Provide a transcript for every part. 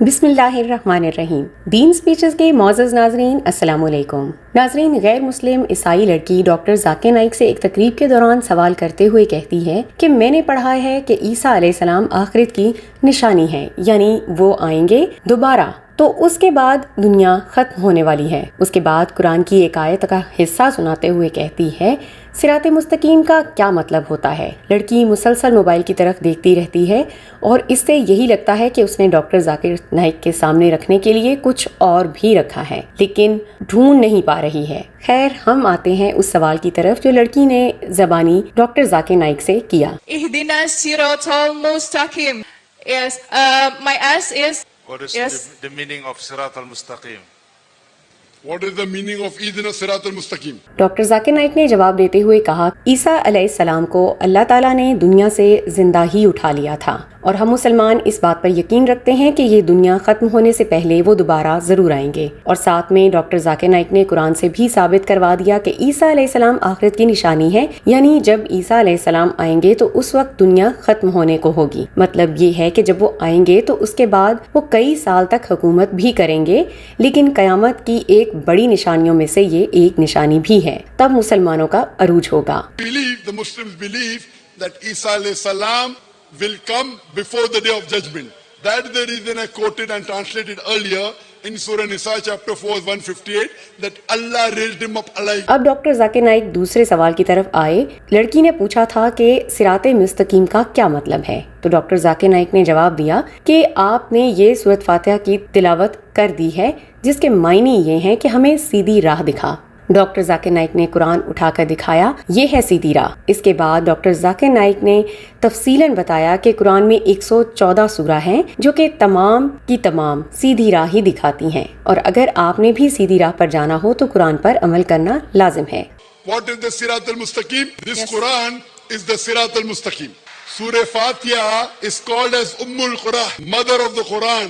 بسم اللہ الرحمن الرحیم۔ دین سپیچز کے معزز ناظرین، السلام علیکم۔ ناظرین، غیر مسلم عیسائی لڑکی ڈاکٹر ذاکر نائک سے ایک تقریب کے دوران سوال کرتے ہوئے کہتی ہے کہ میں نے پڑھا ہے کہ عیسیٰ علیہ السلام آخرت کی نشانی ہے، یعنی وہ آئیں گے دوبارہ، تو اس کے بعد دنیا ختم ہونے والی ہے۔ اس کے بعد قرآن کی ایک آیت کا حصہ سناتے ہوئے کہتی ہے صراط مستقیم کا کیا مطلب ہوتا ہے؟ لڑکی مسلسل موبائل کی طرف دیکھتی رہتی ہے اور اس سے یہی لگتا ہے کہ اس نے ڈاکٹر ذاکر نائک کے سامنے رکھنے کے لیے کچھ اور بھی رکھا ہے، لیکن ڈھونڈ نہیں پا رہی ہے۔ خیر، ہم آتے ہیں اس سوال کی طرف جو لڑکی نے زبانی ڈاکٹر ذاکر نائک سے کیا۔ اهدنا الصراط المستقيم. Yes, my ask is What is yes. the meaning of Sirat al-Mustaqim? What is the meaning of Idina Sirat al-Mustaqim? Doctor Zakir Naik نے جواب دیتے ہوئے کہا عیسیٰ علیہ السلام کو اللہ تعالیٰ نے دنیا سے زندہ ہی اٹھا لیا تھا، اور ہم مسلمان اس بات پر یقین رکھتے ہیں کہ یہ دنیا ختم ہونے سے پہلے وہ دوبارہ ضرور آئیں گے۔ اور ساتھ میں ڈاکٹر ذاکر نائک نے قرآن سے بھی ثابت کروا دیا کہ عیسیٰ علیہ السلام آخرت کی نشانی ہے، یعنی جب عیسیٰ علیہ السلام آئیں گے تو اس وقت دنیا ختم ہونے کو ہوگی۔ مطلب یہ ہے کہ جب وہ آئیں گے تو اس کے بعد وہ کئی سال تک حکومت بھی کریں گے، لیکن قیامت کی ایک بڑی نشانیوں میں سے یہ ایک نشانی بھی ہے، تب مسلمانوں کا عروج ہوگا۔ The Muslims believe that Isa alayhi salam will come before the day of judgment. That is the reason I quoted and translated earlier in Surah Nisa chapter 4 158 that Allah raised him up alive. اب doctor Zakir Naik دوسرے سوال کی طرف آئے۔ لڑکی نے پوچھا تھا کہ صراط مستقیم کا کیا مطلب ہے، تو ڈاکٹر ذاکر نائک نے جواب دیا کہ آپ نے یہ سورۃ فاتحہ کی تلاوت کر دی ہے جس کے معنی یہ ہیں کہ ہمیں سیدھی راہ دکھا۔ ڈاکٹر ذاکر نائک نے قرآن اٹھا کر دکھایا، یہ ہے سیدھی راہ۔ اس کے بعد ڈاکٹر ذاکر نائک نے تفصیلاً بتایا کہ قرآن میں 114 سورہ ہیں جو کہ تمام کی تمام سیدھی راہ ہی دکھاتی ہیں، اور اگر آپ نے بھی sیدھی راہ پر جانا ہو تو قرآن پر عمل کرنا لازم ہے۔ What is the Sirat al-Mustaqim? This Quran is the Sirat al-Mustaqim. Surah Fatiha is called as Ummul Quran, mother of the Quran.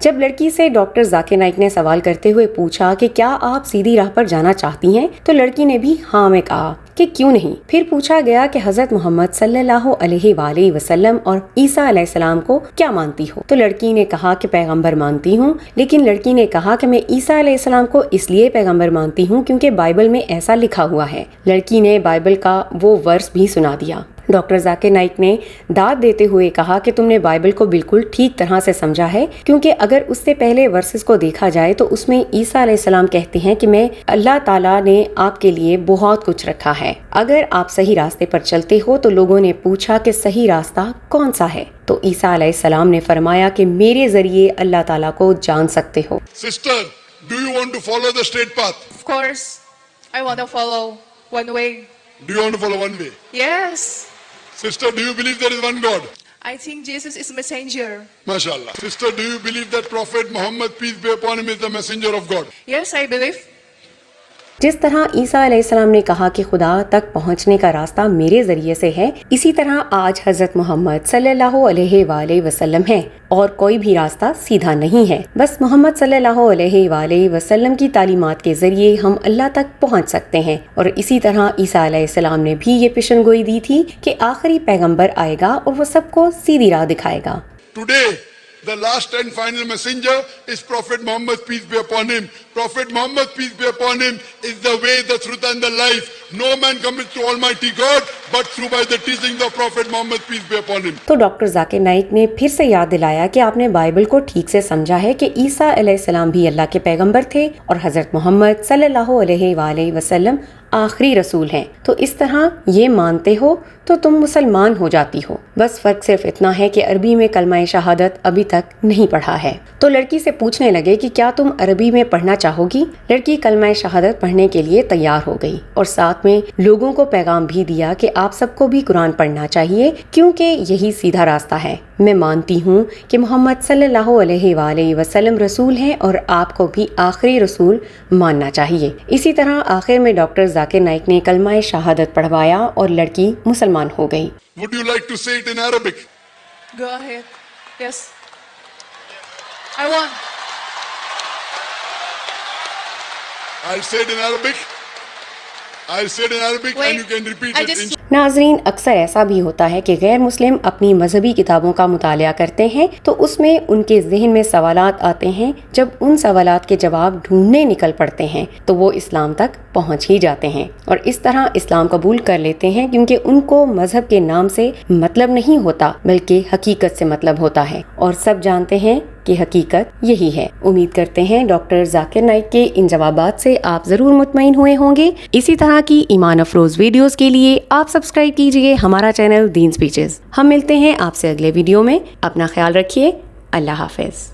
جب لڑکی سے ڈاکٹر ذاکر نائک نے سوال کرتے ہوئے پوچھا کہ کیا آپ سیدھی راہ پر جانا چاہتی ہیں، تو لڑکی نے بھی ہاں میں کہا کہ کیوں نہیں۔ پھر پوچھا گیا کہ حضرت محمد صلی اللہ علیہ وآلہ وسلم اور عیسیٰ علیہ السلام کو کیا مانتی ہو، تو لڑکی نے کہا کہ پیغمبر مانتی ہوں، لیکن لڑکی نے کہا کہ میں عیسیٰ علیہ السلام کو اس لیے پیغمبر مانتی ہوں کیونکہ بائبل میں ایسا لکھا ہوا ہے۔ لڑکی نے بائبل کا وہ ورس بھی سنا دیا۔ ڈاکٹر ذاکر نائک نے داد دیتے ہوئے کہا کہ تم نے بائبل کو بالکل ٹھیک طرح سے سمجھا ہے، کیونکہ اگر اس سے پہلے ورسز کو دیکھا جائے تو اس میں عیسیٰ علیہ السلام کہتے ہیں کہ میں اللہ تعالیٰ نے آپ کے لیے بہت کچھ رکھا ہے، اگر آپ صحیح راستے پر چلتے ہو۔ تو لوگوں نے پوچھا کہ صحیح راستہ کون سا ہے، تو عیسیٰ علیہ السلام نے فرمایا کہ میرے ذریعے اللہ تعالیٰ کو جان سکتے ہو۔ Sister, do you want to follow the straight path? Of course, I want to follow one way. Do you want to follow one way? Yes, Sister, do you believe there is one God? I think Jesus is messenger. MashaAllah. Sister, do you believe that Prophet Muhammad, peace be upon him, is the messenger of God? Yes, I believe. جس طرح عیسیٰ علیہ السلام نے کہا کہ خدا تک پہنچنے کا راستہ میرے ذریعے سے ہے، اسی طرح آج حضرت محمد صلی اللہ علیہ وآلہ وسلم ہے، اور کوئی بھی راستہ سیدھا نہیں ہے، بس محمد صلی اللہ علیہ وآلہ وسلم کی تعلیمات کے ذریعے ہم اللہ تک پہنچ سکتے ہیں۔ اور اسی طرح عیسیٰ علیہ السلام نے بھی یہ پیشن گوئی دی تھی کہ آخری پیغمبر آئے گا اور وہ سب کو سیدھی راہ دکھائے گا۔ Today, the last and final messenger is Prophet Muhammad, peace be upon him. Prophet Muhammad, peace be upon him, is the way, the truth and the life. No man cometh to Almighty God but through by the teachings of Prophet Muhammad, peace be upon him. تو doctor Zakir Naik نے پھر سے یاد دلایا کہ آپ نے Bible کو ٹھیک سے سمجھا ہے کہ عیسیٰ علیہ السلام بھی اللہ کے پیغمبر تھے اور حضرت محمد صلی اللہ علیہ وآلہ وسلم آخری رسول ہیں، تو اس طرح یہ مانتے ہو تو تم مسلمان ہو جاتی ہو۔ بس فرق صرف اتنا ہے کہ عربی میں کلمہ شہادت ابھی تک نہیں پڑھا ہے۔ تو لڑکی سے پوچھنے لگے کہ کیا تم عربی میں پڑھنا چاہو گی؟ لڑکی کلمہ شہادت پڑھنے کے لیے تیار ہو گئی اور ساتھ میں لوگوں کو پیغام بھی دیا کہ آپ سب کو بھی قرآن پڑھنا چاہیے کیونکہ یہی سیدھا راستہ ہے۔ میں مانتی ہوں کہ محمد صلی اللہ علیہ وآلہ وسلم رسول ہیں اور آپ کو بھی آخری رسول ماننا چاہیے۔ اسی طرح آخر میں ڈاکٹر ذاکر نائک نے کلمہ شہادت پڑھوایا اور لڑکی مسلمان ہو گئی۔ Would you like to say it in Arabic? Go ahead. Yes. I want. I'll say it in Arabic. I'll say it in Arabic Wait, and you can repeat I it just- in ناظرین، اکثر ایسا بھی ہوتا ہے کہ غیر مسلم اپنی مذہبی کتابوں کا مطالعہ کرتے ہیں تو اس میں ان کے ذہن میں سوالات آتے ہیں. جب ان سوالات کے جواب ڈھونڈنے نکل پڑتے ہیں تو وہ اسلام تک پہنچ ہی جاتے ہیں اور اس طرح اسلام قبول کر لیتے ہیں، کیونکہ ان کو مذہب کے نام سے مطلب نہیں ہوتا بلکہ حقیقت سے مطلب ہوتا ہے، اور سب جانتے ہیں کہ حقیقت یہی ہے. امید کرتے ہیں ڈاکٹر ذاکر نائک کے ان جوابات سے آپ ضرور مطمئن ہوئے ہوں گے. اسی طرح کی ایمان افروز ویڈیوز کے لیے آپ سبسکرائب کیجئے ہمارا چینل دین سپیچز. ہم ملتے ہیں آپ سے اگلے ویڈیو میں. اپنا خیال رکھیے. اللہ حافظ.